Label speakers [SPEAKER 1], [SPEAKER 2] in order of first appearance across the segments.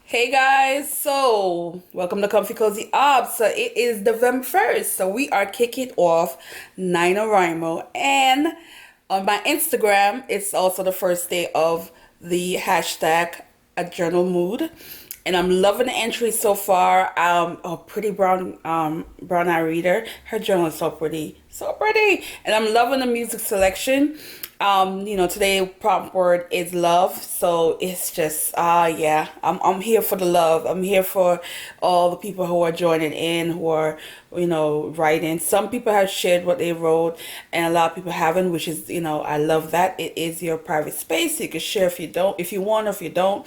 [SPEAKER 1] Hey guys, so welcome to Comfy Cozy Up. So it is November 1st, so we are kicking off NaNoWriMo, and on my Instagram, it's also the first day of the hashtag a journal mood, and I'm loving the entries so far. A pretty brown eye reader. Her journal is so pretty, so pretty, and I'm loving the music selection. Today prompt word is love, so it's just yeah, I'm here for the love. I'm here for all the people who are joining in, who are writing. Some people have shared what they wrote, and a lot of people haven't, which is I love that. It is your private space. You can share if you want, or if you don't.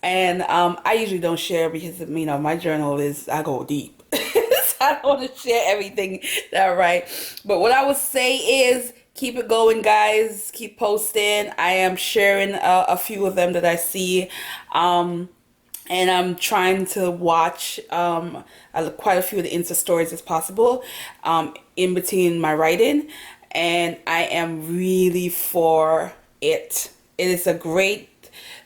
[SPEAKER 1] And I usually don't share because my journal is, I go deep. So I don't want to share everything that I write. But what I would say is keep it going, guys. Keep posting. I am sharing a few of them that I see. And I'm trying to watch quite a few of the Insta stories as possible in between my writing. And I am really for it. It is a great,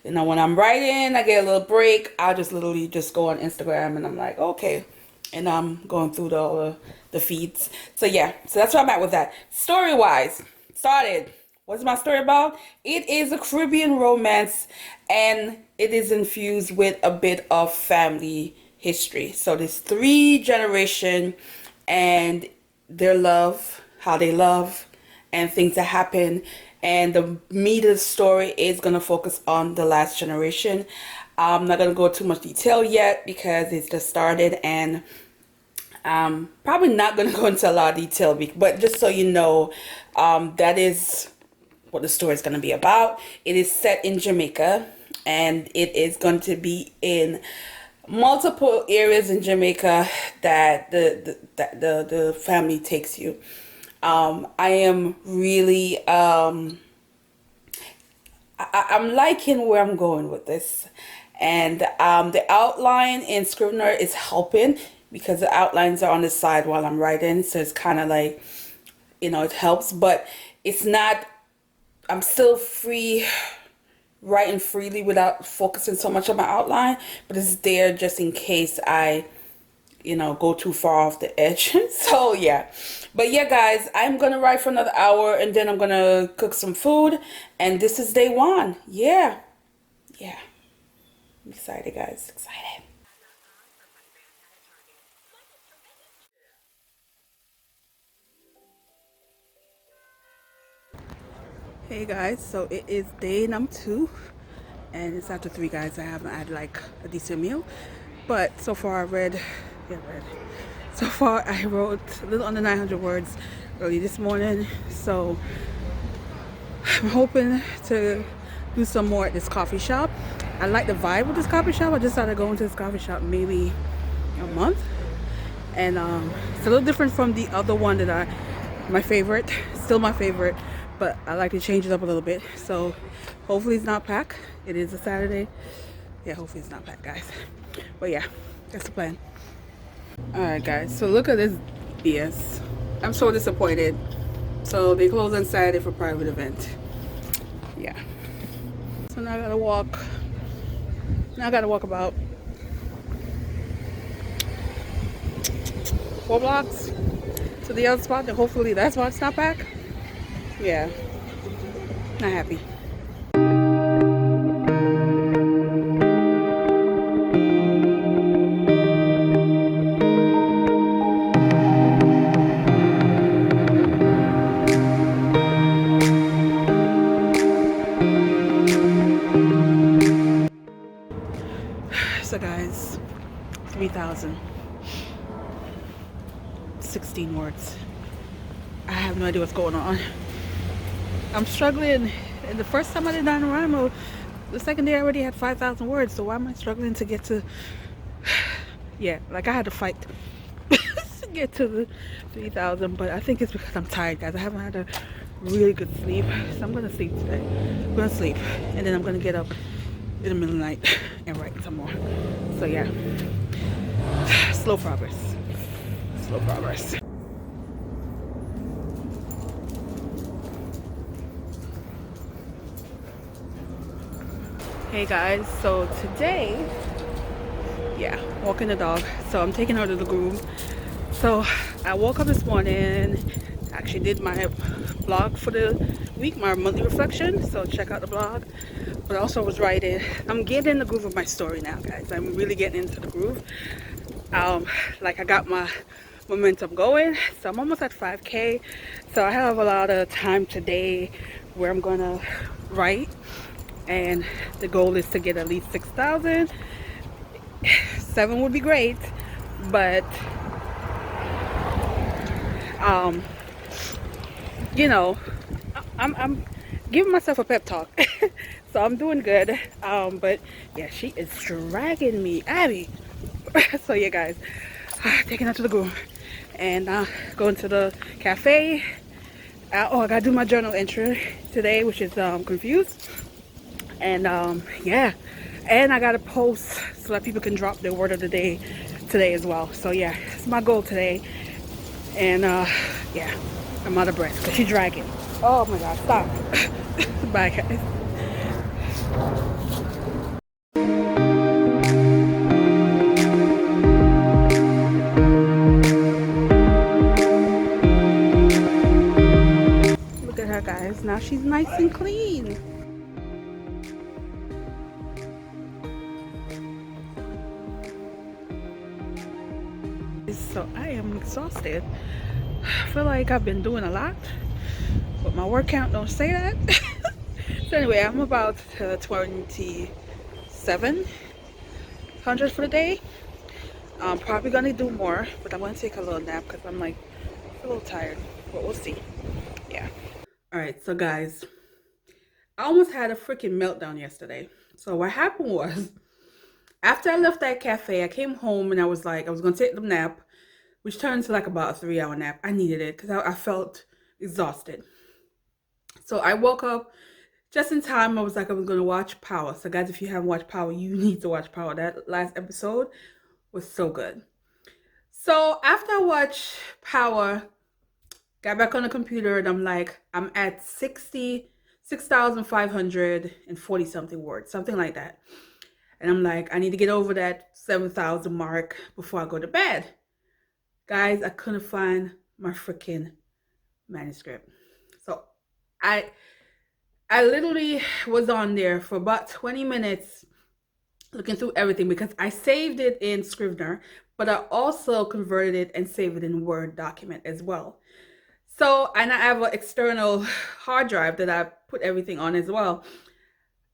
[SPEAKER 1] when I'm writing, I get a little break. I'll just literally just go on Instagram and I'm like, okay. And I'm going through all the feeds. So yeah, so that's where I'm at with that. Story-wise, started. What's my story about? It is a Caribbean romance, and it is infused with a bit of family history. So there's three generation and their love, how they love, and things that happen. And the meat of the story is going to focus on the last generation. I'm not going to go too much detail yet because it's just started, and probably not going to go into a lot of detail, but just so you know, that is what the story is going to be about. It is set in Jamaica, and it is going to be in multiple areas in Jamaica that the family takes you. I am really I'm liking where I'm going with this, and the outline in Scrivener is helping because the outlines are on the side while I'm writing, so it's kind of like it helps, but it's not. I'm still free, writing freely without focusing so much on my outline, but it's there just in case I go too far off the edge. So yeah, but yeah, guys, I'm gonna write for another hour, and then I'm gonna cook some food, and this is day one. Yeah, I'm excited, guys, excited. Hey guys, so it is day number 2, and it's after 3, guys. I haven't had like a decent meal, but so far so far I wrote a little under 900 words early this morning, so I'm hoping to do some more at this coffee shop. I like the vibe of this coffee shop. I just started going to this coffee shop maybe a month, and it's a little different from the other one that my favorite, still my favorite, but I like to change it up a little bit. So hopefully it's not packed. It is a Saturday. Yeah, hopefully it's not packed, guys. But yeah, that's the plan. Alright, guys, so look at this BS. I'm so disappointed. So they close on Saturday for private event. Yeah. So now I gotta walk. About 4 blocks to the other spot, and hopefully that spot's not back. Yeah, not happy. So guys, 3,016 words. I have no idea what's going on. I'm struggling. And the first time I did NaNoWriMo, the second day I already had 5,000 words. So why am I struggling to get to? Yeah, like I had to fight to get to the 3,000. But I think it's because I'm tired, guys. I haven't had a really good sleep, so I'm gonna sleep today. I'm gonna sleep, and then I'm gonna get up in the middle of the night and write some more. So yeah, slow progress. Hey guys, so today yeah, walking the dog. So I'm taking her to the groove. So I woke up this morning, actually did my blog for the week, my monthly reflection. So check out the blog. But also was writing. I'm getting in the groove of my story now, guys. I'm really getting into the groove. Like I got my momentum going. So I'm almost at 5K. So I have a lot of time today where I'm gonna write. And the goal is to get at least 6,000. 7 would be great, but you know, I'm giving myself a pep talk. So I'm doing good. But yeah, she is dragging me, Abby. So yeah, guys, taking her to the groove and going to the cafe. Oh, I gotta do my journal entry today, which is confused. And yeah, and I gotta post so that people can drop their word of the day today as well. So yeah, it's my goal today. And yeah, I'm out of breath because she's dragging. Oh my god, stop. Bye, guys. Look at her, guys. Now she's nice and clean. So I am exhausted. I feel like I've been doing a lot, but my word count don't say that. So anyway, I'm about 2700 for the day. I'm probably gonna do more, but I'm gonna take a little nap because I'm like a little tired, but we'll see. Yeah. All right, so guys, I almost had a freaking meltdown yesterday. So what happened was, after I left that cafe, I came home and I was like, I was gonna take the nap, which turned to like about a 3-hour nap. I needed it because I felt exhausted. So I woke up just in time. I was like, I was gonna watch Power. So guys, if you haven't watched Power, you need to watch Power. That last episode was so good. So after I watched Power, got back on the computer and I'm like, I'm at 6,540 something words, something like that. And I'm like, I need to get over that 7,000 mark before I go to bed. Guys, I couldn't find my freaking manuscript. So I literally was on there for about 20 minutes looking through everything because I saved it in Scrivener, but I also converted it and saved it in Word document as well. So, and I have an external hard drive that I put everything on as well.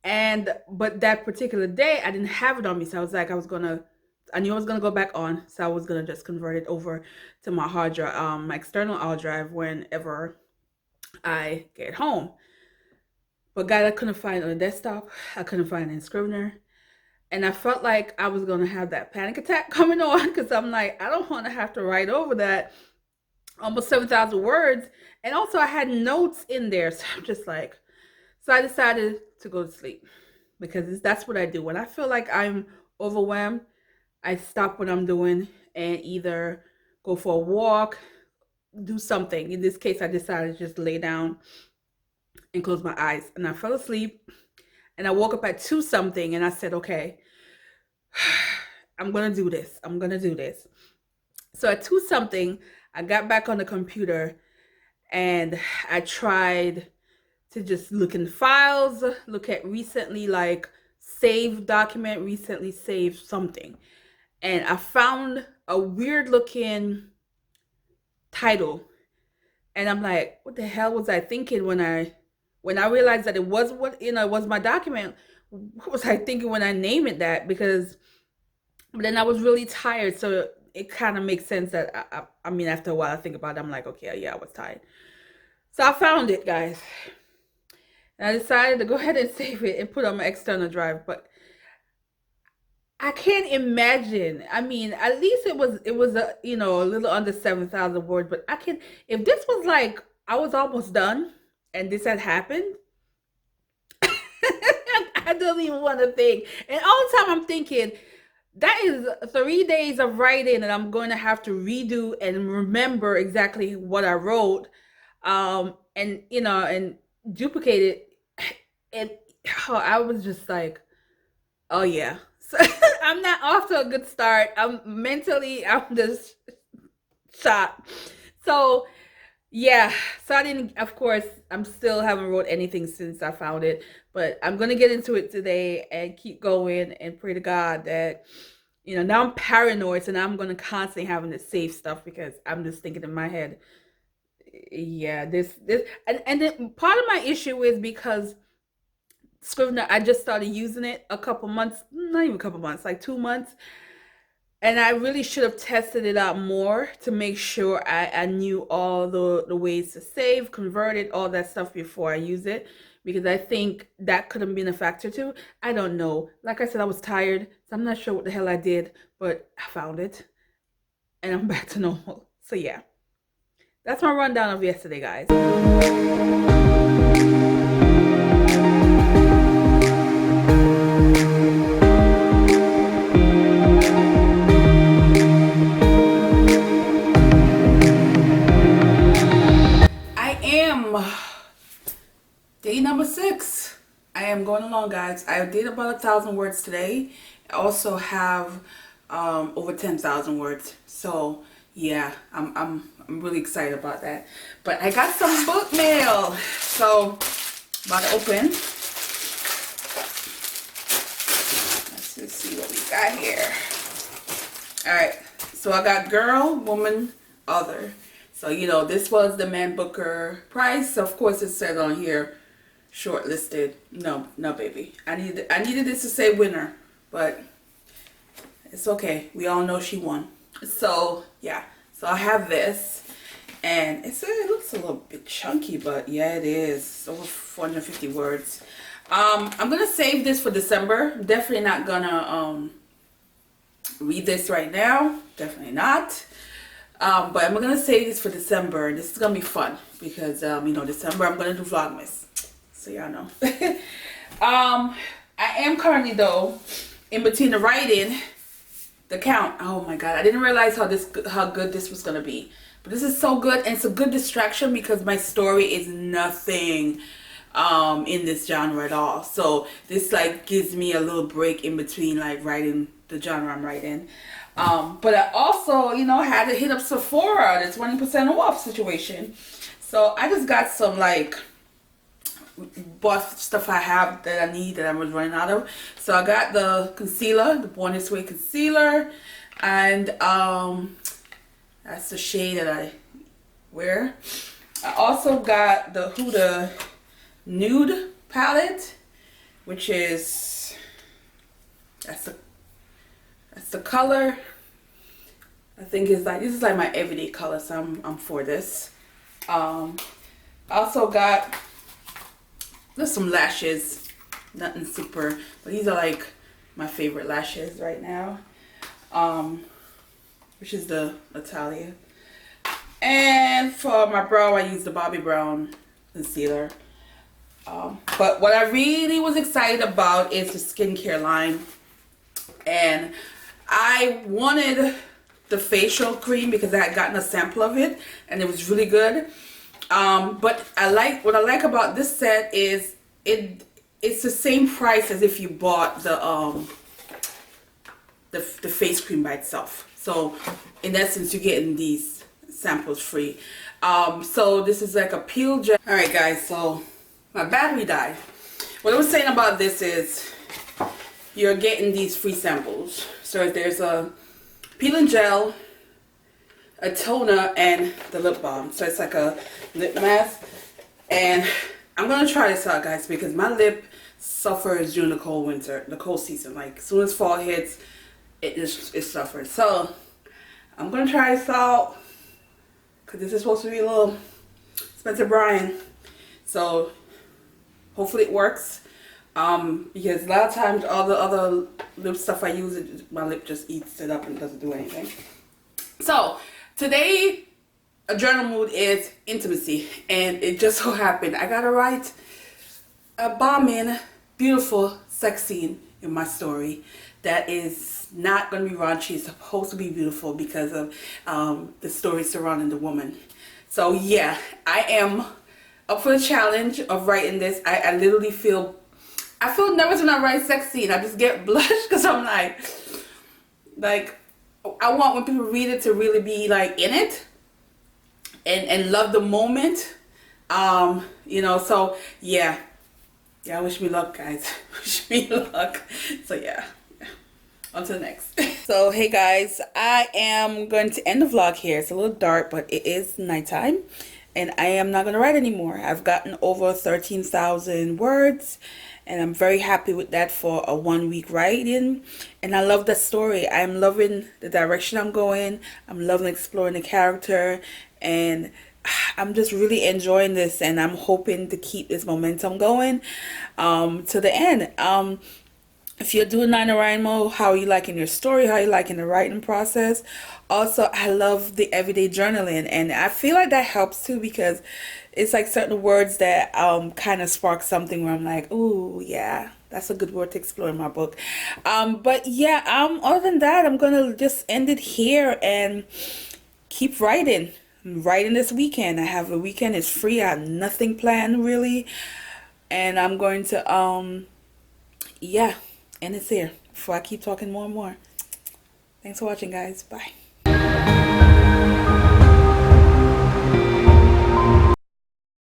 [SPEAKER 1] But that particular day, I didn't have it on me. So I was like, I knew I was gonna go back on. So I was gonna just convert it over to my hard drive, my external hard drive whenever I get home. But guys, I couldn't find it on the desktop. I couldn't find it in Scrivener. And I felt like I was gonna have that panic attack coming on because I'm like, I don't want to have to write over that almost 7,000 words. And also I had notes in there. So I'm just like, so I decided to go to sleep because that's what I do. When I feel like I'm overwhelmed, I stop what I'm doing and either go for a walk, do something. In this case, I decided to just lay down and close my eyes. And I fell asleep and I woke up at 2 something and I said, okay, I'm going to do this. I'm going to do this. So at 2 something, I got back on the computer and I tried to just look in files, look at recently like saved document, recently saved something. And I found a weird looking title. And I'm like, what the hell was I thinking when I realized that it was it was my document? What was I thinking when I named it that? Because but then I was really tired, so it kind of makes sense that I mean, after a while I think about it, I'm like, okay, yeah, I was tired. So I found it, guys. And I decided to go ahead and save it and put it on my external drive, but I can't imagine. I mean, at least it was a a little under 7,000 words, but I can if this was like I was almost done and this had happened, I don't even want to think. And all the time I'm thinking that is 3 days of writing and I'm going to have to redo and remember exactly what I wrote, and and duplicate it. And I was just like, oh yeah. So I'm not off to a good start. I'm just shot. So yeah, so I didn't, of course, I'm still haven't wrote anything since I found it, but I'm gonna get into it today and keep going and pray to God that, now I'm paranoid, so now I'm gonna constantly having to save stuff because I'm just thinking in my head, yeah, and then part of my issue is because Scrivener, I just started using it a couple months, not even a couple months, like 2 months. And I really should have tested it out more to make sure I knew all the ways to save, convert it, all that stuff before I use it. Because I think that could have been a factor too. I don't know. Like I said, I was tired, so I'm not sure what the hell I did, but I found it and I'm back to normal. So yeah, that's my rundown of yesterday, guys. I am day number 6. I am going along, guys. I did about 1,000 words today. I also have over 10,000 words. So yeah, I'm really excited about that. But I got some book mail. So about to open. Let's just see what we got here. Alright, so I got Girl, Woman, Other. So, this was the Man Booker prize. Of course, it said on here, shortlisted. No, baby. I needed this to say winner, but it's okay. We all know she won. So, yeah. So, I have this. And it looks a little bit chunky, but yeah, it is. It's over 450 words. I'm going to save this for December. Definitely not going to read this right now. Definitely not. But I'm going to save this for December. This is going to be fun because, December I'm going to do Vlogmas. So y'all know. I am currently, though, in between the writing, the count. Oh my God. I didn't realize how good this was going to be. But this is so good. And it's a good distraction because my story is nothing in this genre at all. So this gives me a little break in between writing the genre I'm writing. But I also, had to hit up Sephora, the 20% off situation. So I just got some bought stuff I have that I need that I was running out of. So I got the concealer, the Born This Way concealer, and that's the shade that I wear. I also got the Huda Nude palette, which is that's the color. I think this is my everyday color, so I'm for this. I also got just some lashes, nothing super, but these are my favorite lashes right now. Which is the Natalia. And for my brow, I use the Bobbi Brown concealer. But what I really was excited about is the skincare line. And I wanted the facial cream because I had gotten a sample of it and it was really good. But what I like about this set is it's the same price as if you bought the face cream by itself. So in essence, you're getting these samples free. So this is a peel gel. All right, guys. So my battery died. What I was saying about this is you're getting these free samples. So there's a peeling gel, a toner, and the lip balm. So it's like a lip mask. And I'm gonna try this out, guys, because my lip suffers during the cold season. As soon as fall hits, it suffers. So I'm gonna try this out because this is supposed to be a little Spencer Bryan. So hopefully it works. Because a lot of times all the other lip stuff I use, my lip just eats it up and doesn't do anything. So today, a journal mood is intimacy, and it just so happened I gotta write a bombing, beautiful sex scene in my story that is not gonna be raunchy. It's supposed to be beautiful because of the story surrounding the woman. So yeah, I am up for the challenge of writing this. I literally feel I feel nervous when I write sex scene. I just get blush because I'm like I want when people read it to really be like in it and love the moment. You know, so yeah. Yeah, wish me luck, guys. Wish me luck. So yeah. On to the next. So hey guys, I am going to end the vlog here. It's a little dark, but it is nighttime and I am not going to write anymore. I've gotten over 13,000 words and I'm very happy with that for a 1 week writing, and I love the story. I'm loving the direction I'm going. I'm loving exploring the character, and I'm just really enjoying this, and I'm hoping to keep this momentum going to the end. If you're doing NaNoWriMo, how are you liking your story? How are you liking the writing process? Also, I love the everyday journaling, and I feel like that helps too, because it's like certain words that kind of spark something where I'm like, ooh, yeah, that's a good word to explore in my book. But yeah, other than that, I'm gonna just end it here and keep writing. I'm writing this weekend. I have a weekend, it's free. I have nothing planned really, and I'm going to yeah. And it's here before I keep talking more and more. Thanks for watching, guys. Bye.